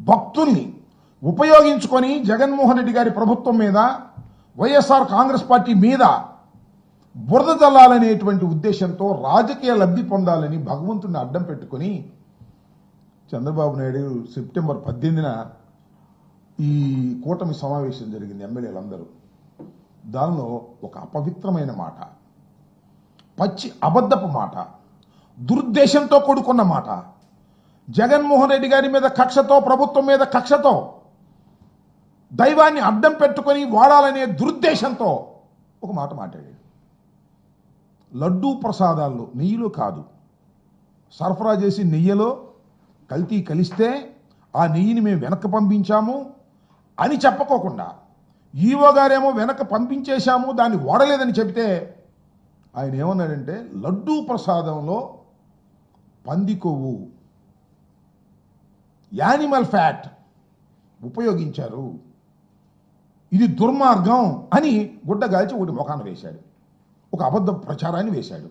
భక్తుల్ని ఉపయోగించుకొని జగన్మోహన్ రెడ్డి గారి ప్రభుత్వం మీద, వైఎస్ఆర్ కాంగ్రెస్ పార్టీ మీద బురద జల్లాలనేటువంటి ఉద్దేశంతో రాజకీయ లబ్ధి పొందాలని భగవంతుడిని అడ్డం పెట్టుకుని చంద్రబాబు నాయుడు సెప్టెంబర్ 18న ఈ కూటమి సమావేశం జరిగింది. ఎమ్మెల్యేలందరూ దానిలో ఒక అపవిత్రమైన మాట, పచ్చి అబద్ధపు మాట, దురుద్దేశంతో కూడుకున్న మాట, జగన్మోహన్ రెడ్డి గారి మీద కక్షతో, ప్రభుత్వం మీద కక్షతో, దైవాన్ని అడ్డం పెట్టుకొని వాడాలనే దురుద్దేశంతో ఒక మాట మాట్లాడాడు. లడ్డూ ప్రసాదాల్లో నెయ్యిలో కాదు, సరఫరా చేసి నెయ్యిలో కల్తీ కలిస్తే ఆ నెయ్యిని మేము వెనక్కి పంపించాము అని చెప్పుకోకుండా, ఈవో గారేమో వెనక్కి పంపించేశాము, దాన్ని వాడలేదని చెబితే ఆయన ఏమన్నాడంటే లడ్డూ ప్రసాదంలో పంది కొవ్వు, యానిమల్ ఫ్యాట్ ఉపయోగించారు, ఇది దుర్మార్గం అని గుడ్డగాల్చి ఒకటి ముఖాన వేశాడు, ఒక అబద్ధ ప్రచారాన్ని వేశాడు.